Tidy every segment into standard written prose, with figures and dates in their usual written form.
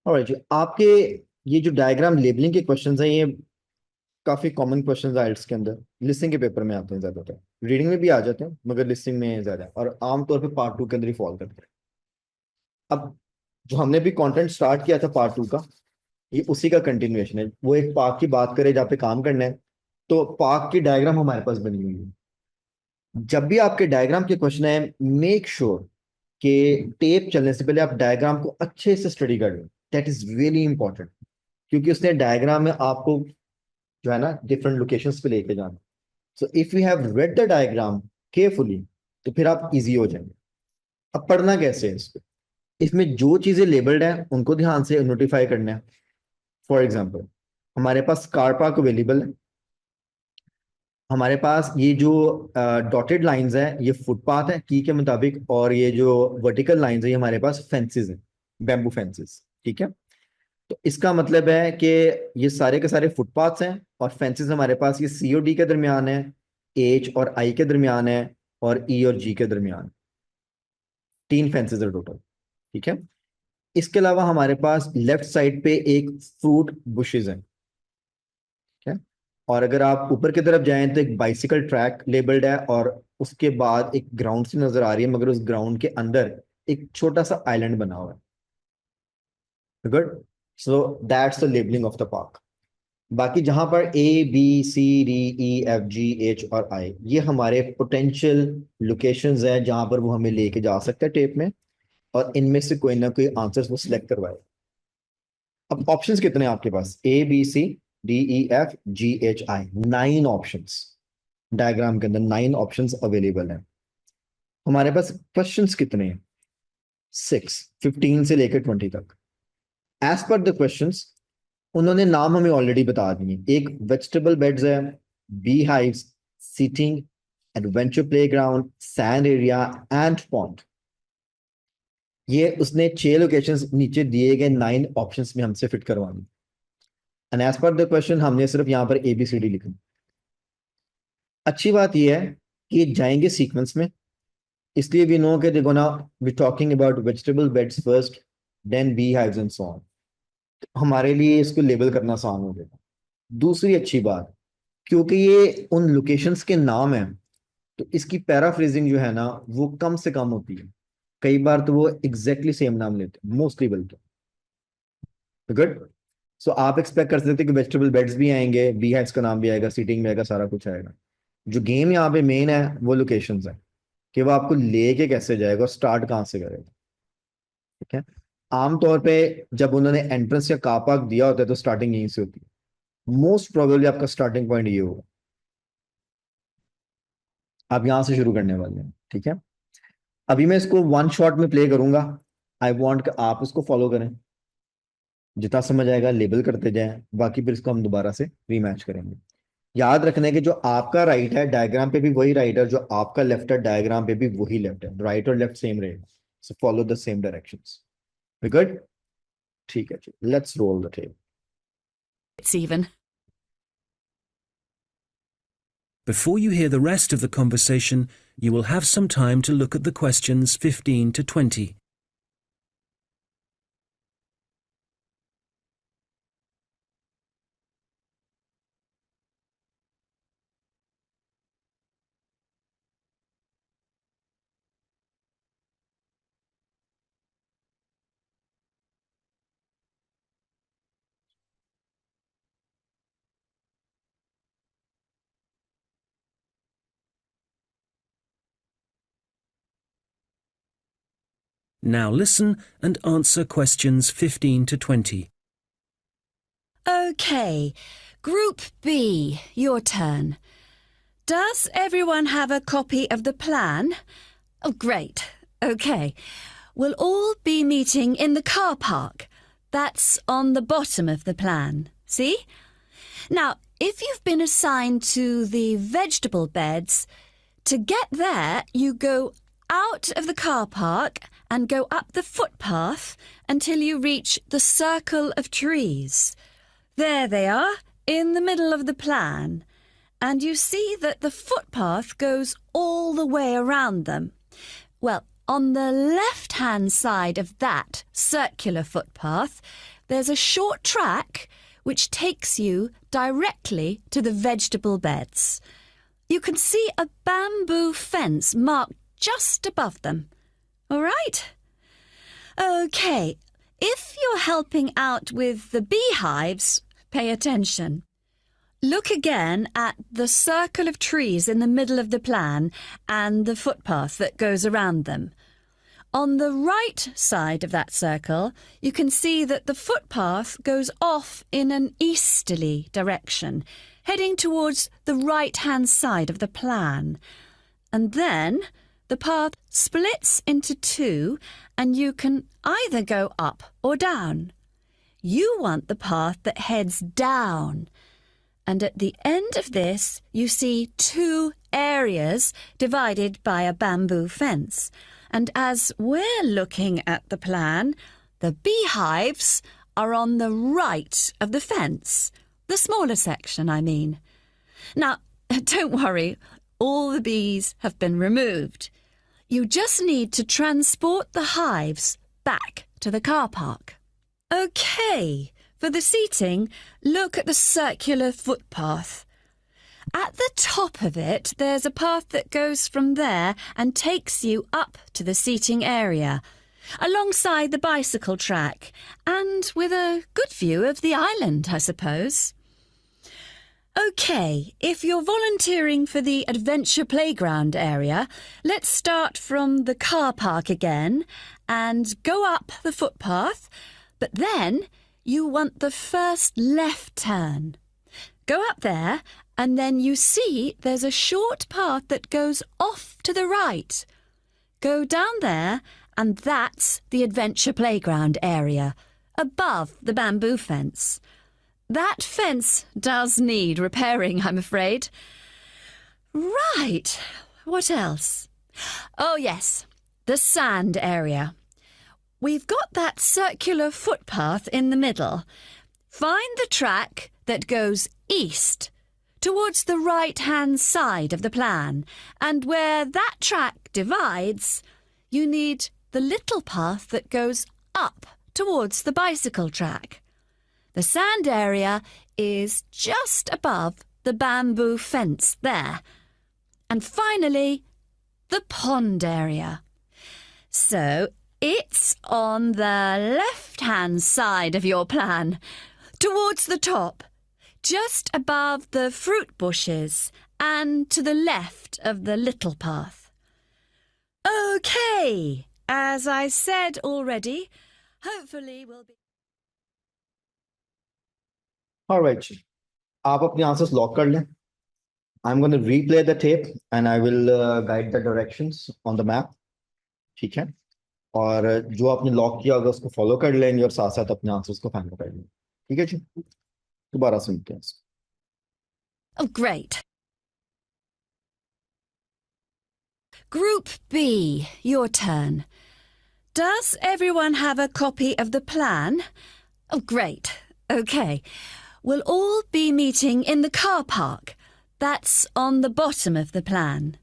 Alright जी, आपके ये जो डायग्राम लेबलिंग के क्वेश्चंस हैं, ये काफी कॉमन क्वेश्चंस हैं आइल्स के अंदर। लिसनिंग के पेपर में आते हैं ज्यादातर, रीडिंग में भी आ जाते हैं मगर लिसनिंग में ज्यादा है, और आमतौर पे पार्ट 2 के अंदर ही फॉल करते हैं। अब जो हमने भी कंटेंट स्टार्ट किया था पार्ट 2 का, ये उसी का कंटिन्यूएशन है। वो एक पार्क की बात करें जहाँ पे काम करना है, तो पार्क की डायग्राम हमारे पास बनी हुई है। जब भी आपके डायग्राम के क्वेश्चन है, मेक श्योर कि टेप चलने से पहले आप डायग्राम को अच्छे से स्टडी कर लो। दैट इज रियली इंपॉर्टेंट, क्योंकि उसने डायग्राम में आपको जो है ना डिफरेंट लोकेशंस पे लेके जाना। So if you have read the diagram carefully, तो फिर आप इजी हो जाएंगे। अब पढ़ना कैसे है इसको? इसमें जो चीजें लेबल्ड हैं उनको ध्यान से नोटिफाई करना है। फॉर एग्जाम्पल, हमारे पास कार पार्क अवेलेबल है। हमारे पास ये जो डॉटेड लाइंस है ये फुटपाथ है की के मुताबिक, और ये जो वर्टिकल लाइंस है ये हमारे पास फेंसेस हैं, बैम्बू फेंसेस। ठीक है, तो इसका मतलब है कि ये सारे के सारे फुटपाथ्स हैं, और फेंसेस हमारे पास ये सी और डी के दरमियान है, एच और आई के दरमियान है, और ई और जी के दरमियान। 3 फेंसेस है टोटल। ठीक है, इसके अलावा हमारे पास लेफ्ट साइड पे एक फ्रूट बुशेज है। ठीक है, और अगर आप ऊपर की तरफ जाएं तो एक बाइसिकल ट्रैक लेबल्ड है, और उसके बाद एक ग्राउंड सी नजर आ रही है, मगर उस ग्राउंड के अंदर एक छोटा सा आइलैंड बना हुआ है। Good, so that's the labelling of the park. बाकी जहां पर A B C D E F G H और आई, ये हमारे पोटेंशियल लोकेशंस हैं जहां पर वो हमें लेके जा सकते हैं टेप में, और इनमें से कोई ना कोई आंसर्स वो सिलेक्ट करवाए। अब ऑप्शंस कितने हैं आपके पास? A B C D E F G H I, 9 options. Diagram के अंदर 9 ऑप्शंस अवेलेबल हैं। हमारे पास क्वेश्चंस कितने हैं? 6, 15 से लेकर 20 तक। एज पर द क्वेश्चंस, उन्होंने नाम हमें ऑलरेडी बता दिए। एक वेजिटेबल बेड्स है, beehives, seating, adventure playground, sand area and pond. ये उसने 6 लोकेशंस नीचे दिए गए 9 ऑप्शंस में हमसे फिट करवानी। And as per the question हमने सिर्फ यहाँ पर ए बी सी डी लिखी। अच्छी बात यह है कि ये जाएंगे सीक्वेंस में, इसलिए वी नो कि they gonna be talking about vegetable beds first, then beehives and so on. हमारे लिए इसको लेबल करना आसान हो जाएगा। दूसरी अच्छी बात, क्योंकि ये उन लोकेशंस के नाम हैं, तो इसकी पैराफ्रेजिंग जो है ना वो कम से कम होती है। कई बार तो वो एग्जैक्टली सेम नाम लेते हैं, मोस्टली बल्कि। गुड, सो आप एक्सपेक्ट कर सकते हैं कि वेजिटेबल बेड्स भी आएंगे, बी हाइव्स का नाम भी आएगा, सीटिंग भी आएगा, सारा कुछ आएगा। जो गेम यहाँ पे मेन है वो लोकेशंस है, कि वो आपको लेके कैसे जाएगा और स्टार्ट कहाँ से करेगा। ठीक है, आमतौर पे जब उन्होंने एंट्रेंस या कार पार्क दिया होता है तो स्टार्टिंग यहीं से होती है। मोस्ट प्रोबेबली आपका स्टार्टिंग पॉइंट ये होगा, आप यहां से शुरू करने वाले हैं। ठीक है, अभी मैं इसको वन शॉट में प्ले करूंगा। आई वॉन्ट कि आप उसको फॉलो करें, जितना समझ आएगा लेबल करते जाएं, बाकी फिर इसको हम दोबारा से रीमैच करेंगे। याद रखने के जो आपका राइट है डायग्राम पे भी वही राइट है, जो आपका लेफ्ट है डायग्राम पे भी वही लेफ्ट है। राइट और लेफ्ट सेम रहेगा, so follow the same directions. We good? ठीक है जी, let's roll the tape. It's even. Before you hear the rest of the conversation, you will have some time to look at the questions 15 to 20. Now listen and answer questions 15 to 20. Okay, Group B, your turn. Does everyone have a copy of the plan? Oh, great. Okay. We'll all be meeting in the car park. That's on the bottom of the plan. See? Now, if you've been assigned to the vegetable beds, to get there, you go out of the car park and go up the footpath until you reach the circle of trees. There they are, in the middle of the plan. And you see that the footpath goes all the way around them. Well, on the left-hand side of that circular footpath, there's a short track which takes you directly to the vegetable beds. You can see a bamboo fence marked just above them. All right? OK, if you're helping out with the beehives, pay attention. Look again at the circle of trees in the middle of the plan and the footpath that goes around them. On the right side of that circle, you can see that the footpath goes off in an easterly direction, heading towards the right-hand side of the plan. And then the path splits into two, and you can either go up or down. You want the path that heads down. And at the end of this, you see two areas divided by a bamboo fence. And as we're looking at the plan, the beehives are on the right of the fence. The smaller section, I mean. Now, don't worry, all the bees have been removed. You just need to transport the hives back to the car park. OK, for the seating, look at the circular footpath. At the top of it, there's a path that goes from there and takes you up to the seating area, alongside the bicycle track, and with a good view of the island, I suppose. OK, if you're volunteering for the adventure playground area, let's start from the car park again and go up the footpath, but then you want the first left turn. Go up there, and then you see there's a short path that goes off to the right. Go down there, and that's the adventure playground area, above the bamboo fence. That fence does need repairing, I'm afraid. Right, what else? Oh, yes, the sand area. We've got that circular footpath in the middle. Find the track that goes east, towards the right-hand side of the plan, and where that track divides, you need the little path that goes up towards the bicycle track. The sand area is just above the bamboo fence there. And finally, the pond area. So it's on the left-hand side of your plan, towards the top, just above the fruit bushes and to the left of the little path. OK, as I said already, hopefully we'll be... All right, आप अपने answers lock कर लें. I'm going to replay the tape and I will guide the directions on the map. ठीक है? और जो आपने lock किया होगा उसको फॉलो कर लेंगे और साथ साथ अपने आंसर्स को फाइनल कर लेंगे. ठीक है जी? दोबारा सुनते हैं. Oh, great. Group B, your turn. Does everyone have a copy of the plan? Oh, great. OK. We'll all be meeting in the car park. That's on the bottom of the plan.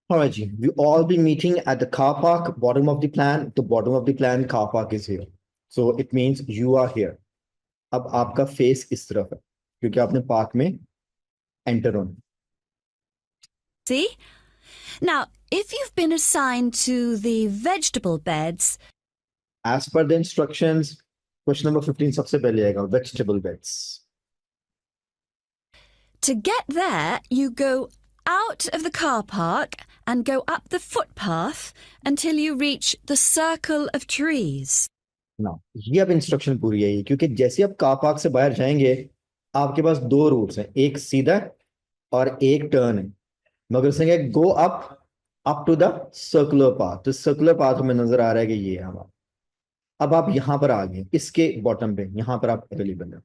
All right, ji. We all be meeting at the car park, bottom of the plan. The bottom of the plan car park is here. So it means you are here. अब आपका face इस तरफ है क्योंकि आपने park में enter होना. See? Now, if you've been assigned to the vegetable beds... As per the instructions, question number 15 सबसे पहले आएगा, vegetable beds. To get there, you go out of the car park and go up the footpath until you reach the circle of trees. Now, ये अब instruction पूरी है क्योंकि जैसे आप कार पार्क से बाहर जाएंगे आपके पास दो रूट्स हैं, एक सीधा और एक टर्न है. मगर संगे go up to the circular path. तो सर्कुलर पाथ हमें नजर आ रहा है कि ये है हमारा. अब आप यहां पर आ गए, इसके बॉटम पे यहां पर आप अवेलेबल हैं.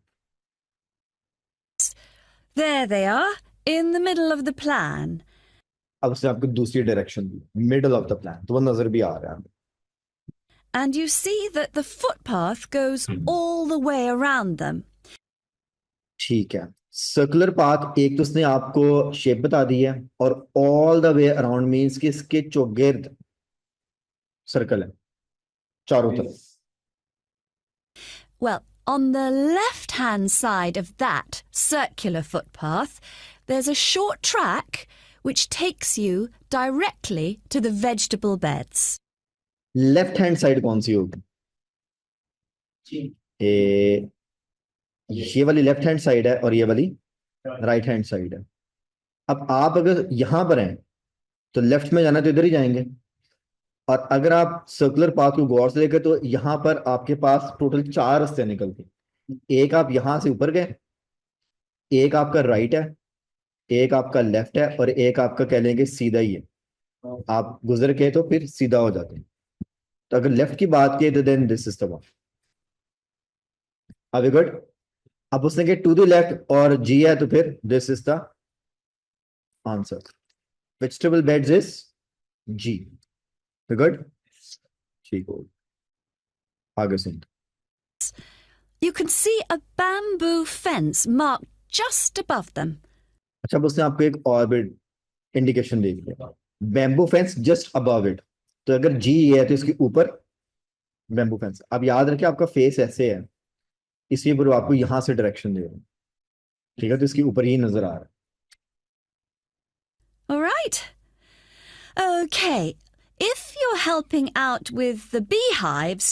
There they are, in the middle of the plan. अब उसने आपको दूसरी direction the, middle of the plan, तो वो नजर भी आ रहा है. And you see that the footpath goes all the way around them. ठीक है. सर्कुलर पाथ एक तो उसने आपको शेप बता दी है और all the way around means कि इसके चौगिर्द सर्कल है चारों तरफ. Well, on the left-hand side of that circular footpath, there's a short track which takes you directly to the vegetable beds. Left hand side कौन सी होगी? ये वाली लेफ्ट हैंड साइड है और ये वाली राइट हैंड साइड है। अब आप अगर यहां पर हैं तो लेफ्ट में जाना तो इधर ही जाएंगे, और अगर आप सर्कुलर पाथ को गौर से देखें तो यहां पर आपके पास टोटल 4 रास्ते निकलते हैं। एक आप यहां से ऊपर गए, एक आपका राइट है, एक आपका लेफ्ट है, और एक आपका कह लेंगे सीधा ही है। आप गुजर के तो फिर सीधा हो जाते हैं। तो अगर लेफ्ट की बात की तो then this is the one. अब गुड। अब उसने कहा टू द लेफ्ट और जी है तो फिर this is the answer. Vegetable beds is G. Good, ठीक हो। आगे सुन। You can see a bamboo fence marked just above them. अच्छा, अब उसने आपको एक और भी इंडिकेशन दे दिया, bamboo fence just above it. तो अगर जी है तो इसके ऊपर बैम्बू फेंस। अब याद रखिए आपका फेस ऐसे है, इसलिए वो आपको यहां से डायरेक्शन दे रहे हैं, ठीक है? तो इसके ऊपर ही नजर आ रहा है। All right. Okay. If you're helping out with the beehives,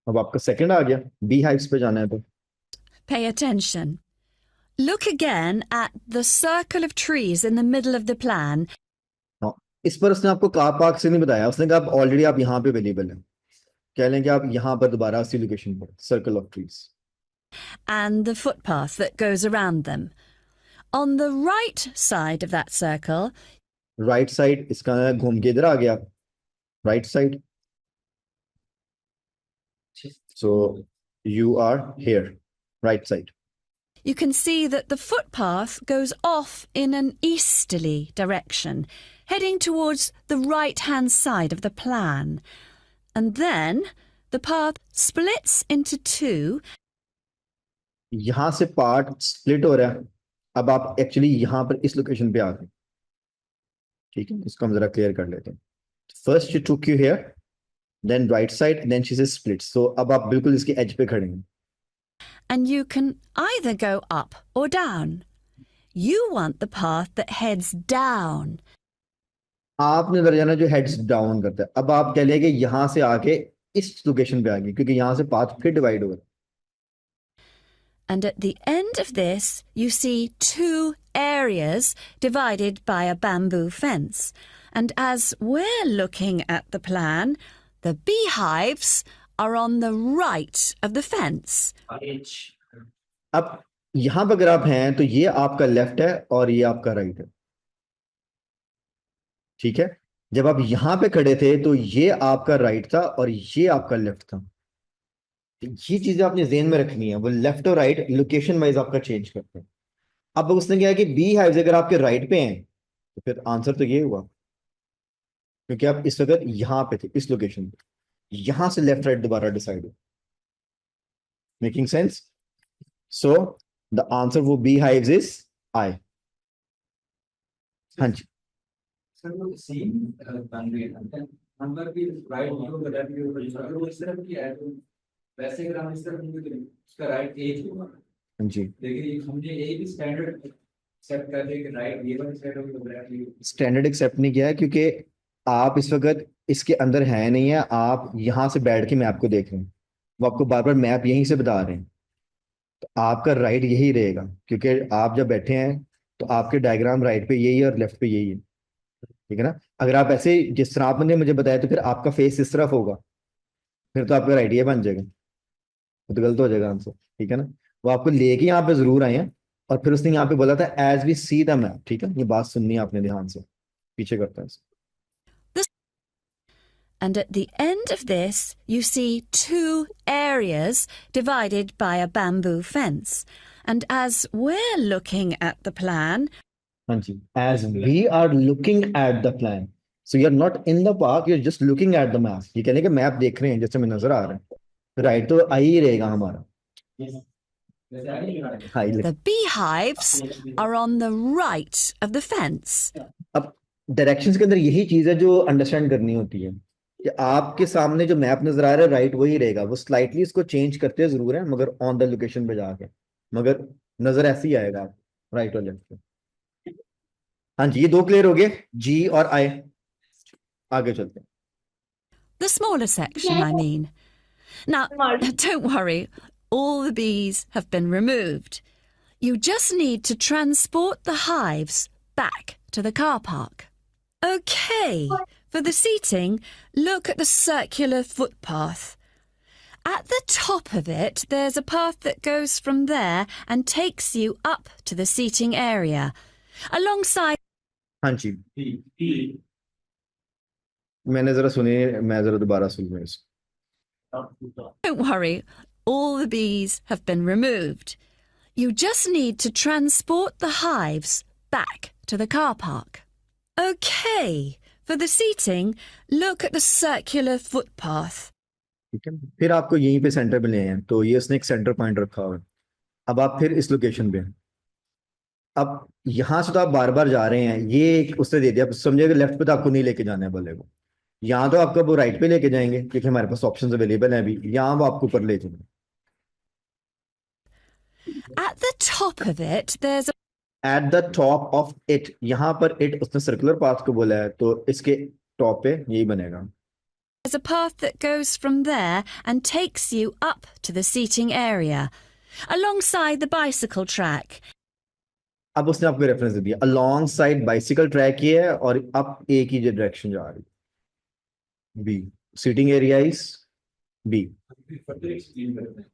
अब आपका सेकंड आ गया, बी हाइव्स पे जाना है तो pay attention. Look again at the circle of trees in the middle of the plan. हाँ, इस पर उसने आपको कार पार्क से नहीं बताया। उसने कहा आप ऑलरेडी आप यहाँ पे अवेलेबल है, कह लेंगे आप यहाँ पर दोबारा उसी लोकेशन पर, circle of trees, And the footpath that goes around them. On the right side of that circle, right side. इसका घूम के इधर आ गया, right side. So you are here, right side. you can see that the footpath goes off in an easterly direction, heading towards the right-hand side of the plan. And then the path splits into two. यहां से part split हो रहा है। अब आप actually यहां पर इस लोकेशन पे आ गए, ठीक है? इसको हम जरा क्लियर कर लेते हैं। First she took you here, then right side, then she say split. So अब आप बिल्कुल इसके एज पे खड़े हैं। And you can either go up or down. You want the path that heads down. आपने उधर जाना जो हेड्स डाउन करता है। अब आप कह लेंगे यहां से आके इस लोकेशन पे आ गए, क्योंकि यहां से पाथ फिर डिवाइड हो रहा है। And at the end of this, you see two areas divided by a bamboo fence. And as we're looking at the plan, the beehives are on the right of the fence. अब यहां पर अगर आप हैं तो ये आपका left है और ये आपका राइट है, ठीक है? जब आप यहां पे खड़े थे तो ये आपका राइट था और ये आपका लेफ्ट था। ये चीजें आपने ज़हन में रखनी है, वो लेफ्ट और राइट लोकेशन वाइज आपका चेंज करते हैं। अब उसने क्या कि बी हाइव्स अगर आपके राइट पे हैं तो फिर आंसर तो ये हुआ, क्योंकि आप इस वक्त यहां पे थे, इस लोकेशन पे। यहां से लेफ्ट राइट दोबारा डिसाइड हो। Making sense? So the answer वो बी हाइव्स इज आई। हाँ जी। सर वो सेम बाउंड्री है ना, नंबर भी राइट व्यू बता दियो, अगर वो इस तरफ किया है तो वैसे अगर हम इस तरफ मूव करें उसका राइट एज होगा। हाँ जी, लेकिन हमने ये भी स्टैंडर्ड एक्सेप्ट कर लिया कि राइट ये वाला साइड होगा तो राइट व्यू। स्टैंडर्ड एक्सेप्ट नहीं किया है, क्योंकि आप इस वक्त इसके अंदर है नहीं है। आप यहां से बैठ के मैप को देख रहे हैं, वो आपको बार बार मैप यहीं से बता रहे हैं। तो आपका राइट यही रहेगा, क्योंकि आप जब बैठे हैं तो आपके डायग्राम राइट पे यही है और लेफ्ट पे यही है, ठीक है ना? अगर आप ऐसे जिस तरह आपने मुझे बताया तो फिर आपका फेस इस तरफ होगा, फिर तो आपका राइट ये बन जाएगा, तो गलत हो जाएगा आंसर, ठीक है ना? वो आपको लेके यहाँ पे जरूर आए हैं, और फिर उसने यहाँ पे बोला था as we see the map, ठीक है? ये बात सुननी है आपने ध्यान से, पीछे करता है। And at the end of this, you see two areas divided by a bamboo fence. And as we're looking at the plan, हाँ जी, as we are looking at the plan, so you're not in the park, you're just looking at the map। ये कहने के map देख रहे हैं जैसे हमें नजर आ रहा है, राइट तो आई ही रहेगा हमारा। हाँ, the beehives are on the right of the fence. अब डायरेक्शंस के अंदर यही चीज है जो अंडरस्टैंड करनी होती है। कि आपके सामने जो मैप नजर आ रहा है राइट वही रहेगा, वो स्लाइटली इसको चेंज करते जरूर है मगर ऑन द लोकेशन पे जाके, मगर नजर ऐसे ही आएगा आप राइट और लेफ्ट पे। हाँ जी, ये दो क्लियर हो गए, जी और आई। आगे चलते हैं। The smaller section, I mean. Now, don't worry, all the bees have been removed. You just need to transport the hives back to the car park. OK, for the seating, look at the circular footpath. At the top of it, there's a path that goes from there and takes you up to the seating area. Alongside, हाँ जी, मैंने जरा सुनी, मैं जरा दोबारा सुन रहा इसको। don't worry, all the bees have been removed. You just need to transport the hives back to the car park. OK, for the seating, look at the circular footpath. ठीक है, फिर आपको यहीं पे सेंटर पे ले आए हैं, तो ये उसने एक सेंटर पॉइंट रखा हुआ है। अब आप फिर इस लोकेशन पे हैं। अब यहाँ से तो आप बार बार जा रहे हैं, ये एक उसने दे दिया, आप समझिएगा लेफ्ट पे तो आपको नहीं लेके जाना है बोले को, यहाँ तो आपको वो राइट पे लेके जाएंगे क्योंकि हमारे पास ऑप्शंस अवेलेबल हैं अभी, यहाँ वो आपको ऊपर ले जाएंगे। At the top of it, there's a at the top of it, यहाँ पर इट उसने सर्कुलर पाथ को बोला है, तो इसके टॉप पे यही बनेगा। There's a path that goes from there and takes you up to the seating area, alongside the bicycle track. अब उसने आपको रेफरेंस दे दिया, अलॉन्ग साइड बाइसिकल ट्रैक ही है और अब एक ही डायरेक्शन जा रही है। B seating area is B. further explain करते हैं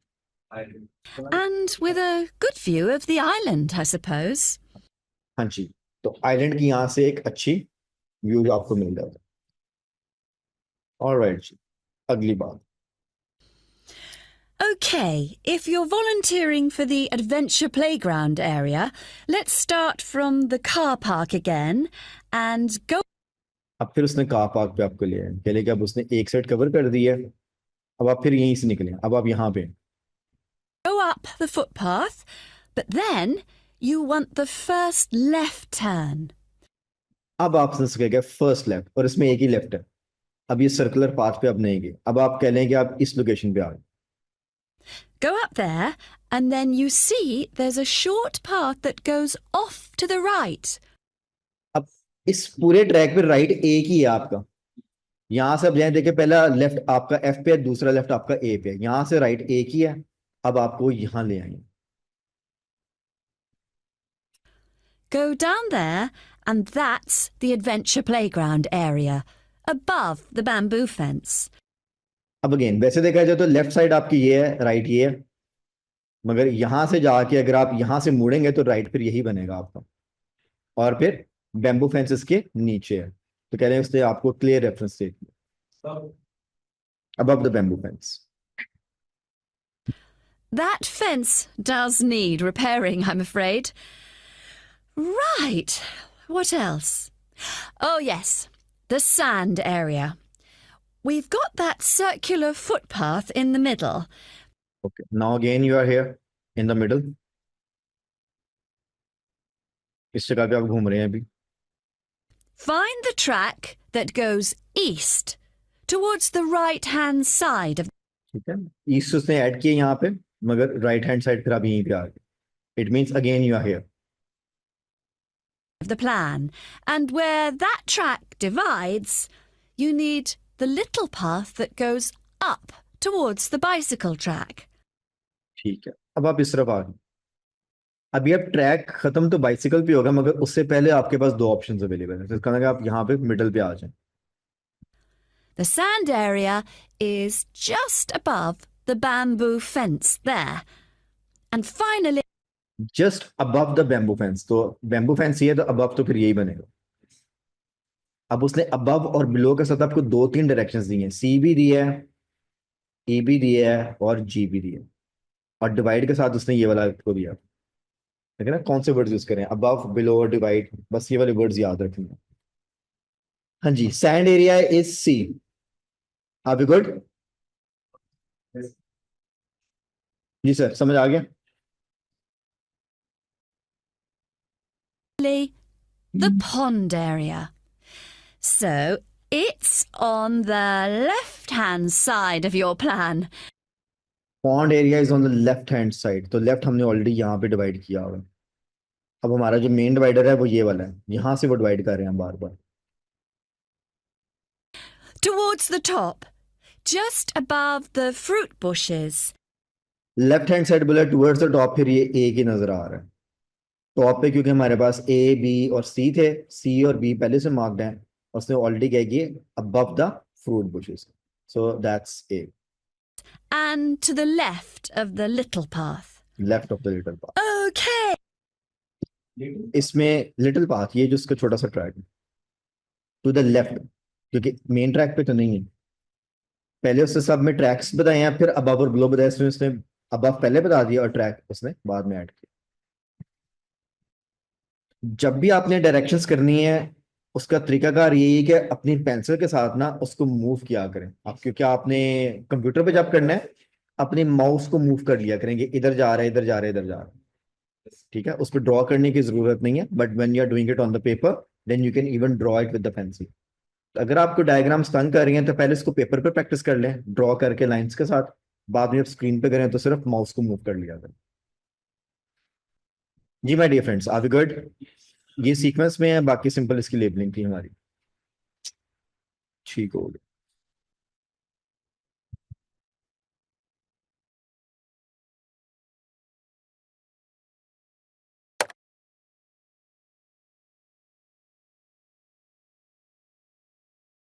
island. And with a good view of the island, I suppose. हाँ जी, तो आइलैंड की यहाँ से एक अच्छी व्यू आपको मिल जाता है। ऑलराइट जी, अगली बात। OK, if you're volunteering for the adventure playground area, let's start from the car park again and go अब फिर उसने कार पार्क पे आपको लिया है, पहले कि अब उसने एक साइड कवर कर दी है, अब आप फिर यहीं से निकले, अब आप यहाँ पे। up the footpath, but then you want the first left turn. अब आपसे सकेगा फर्स्ट लेफ्ट, और इसमें एक ही लेफ्ट है, अब ये सर्कुलर पाथ पे अब नहीं गए, अब आप कह लें कि आप इस लोकेशन पे आ गए। Go up there, and then you see there's a short path that goes off to the right. अब इस पूरे ट्रैक पे राइट एक ही है आपका, यहां से अब जाए देखिए, पहला लेफ्ट आपका एफ पे है, दूसरा लेफ्ट आपका ए पे है, यहां से राइट एक ही है, अब आपको यहां ले आएंगे। Go down there, and that's the adventure playground area, above the bamboo fence. अब अगेन वैसे देखा जाए तो लेफ्ट साइड आपकी ये है, राइट ये है, मगर यहां से जाके अगर आप यहां से मुड़ेंगे तो राइट फिर यही बनेगा आपका, और फिर बैम्बू फेंसेस के नीचे है, तो कह रहे हैं उसने आपको क्लियर रेफरेंस दे दिया, सब above the bamboo fence. That fence does need repairing, I'm afraid. Right, what else? Oh, yes, the sand area. We've got that circular footpath in the middle. Okay, now again you are here in the middle, इस जगह पे आप घूम रहे हैं अभी। Find the track that goes east, towards the right-hand side of ठीक है, ईस्ट उसने ऐड किए यहाँ पे, मगर राइट हैंड साइड फिर आप यहीं पे आ गए, it means again you are here. the plan. And where that track divides, you need the little path that goes up towards the bicycle track. ठीक है, अब आप इस तरफ आ गए, अभी अब ट्रैक खत्म तो बाइसिकल पे होगा, मगर उससे पहले आपके पास दो ऑप्शंस अवेलेबल है, तो इसका मतलब आप यहाँ पे मिडल पे आ जाएं। The sand area is just above the bamboo fence there. And finally, just above the bamboo fence, तो बैम्बू फेंस ये है तो अबव तो फिर यही बनेगा। अब उसने अबव और बिलो के साथ आपको दो तीन डायरेक्शंस दी हैं, सी भी दिया है, ई भी दिया है और जी भी दिया है, और डिवाइड के साथ उसने ये वाला को दिया, ठीक है ना, कौन से वर्ड्स यूज करें, अबव बिलो डिवाइड, बस ये वाले वर्ड्स याद रखेंगे। हाँ जी, सैंड एरिया इज सी, आप गुड जी सर, समझ आ गया। the pond area. So it's on the left-hand side of your plan. Pond area is on the left hand side, तो लेफ्ट हमने ऑलरेडी यहाँ पे डिवाइड किया हुआ है। अब हमारा जो मेन डिवाइडर है वो ये वाला है, यहाँ से वो डिवाइड कर रहे हैं बार बार। Towards the top, just above the fruit bushes. Left hand side बोला टुवर्ड्स द टॉप, फिर ये ए की नजर आ रहा है टॉप पे, क्योंकि हमारे पास ए बी और सी थे, सी और बी पहले से मार्क्ड हैं, उसने ऑलरेडी क्या किया above the fruit bushes, so that's a. And to the left of the little path. Left of the little path, Okay. इसमें लिटिल पाथ ये जो इसका छोटा सा ट्रैक है, टू द लेफ्ट, क्योंकि मेन ट्रैक पे तो नहीं है। पहले उसने सब में ट्रैक्स बताए हैं, फिर अबव और बिलो बताया, इसमें उसने अबव पहले बता दिया और ट्रैक उसने बाद में ऐड किया। जब भी आपने डायरेक्शंस करनी है उसका तरीकाकार यही है कि अपनी पेंसिल के साथ ना उसको मूव किया करें आप, क्योंकि आपने कंप्यूटर पे जब करना है अपने माउस को मूव कर लिया करेंगे, इधर जा रहा है इधर जा रहा है इधर जा रहा है, ठीक है। उस पर ड्रॉ करने की जरूरत नहीं है, but when you are doing it on the paper then you can even draw it with the pencil. अगर आपको डायग्राम्स तंग कर रही हैं तो पहले इसको पेपर पे प्रैक्टिस कर लें ड्रॉ करके लाइंस के साथ, बाद में जब स्क्रीन पे करें तो सिर्फ माउस को मूव कर लिया करें। जी my dear friends, are we good? ये सीक्वेंस में है, बाकी सिंपल इसकी लेबलिंग थी हमारी, ठीक हो गई।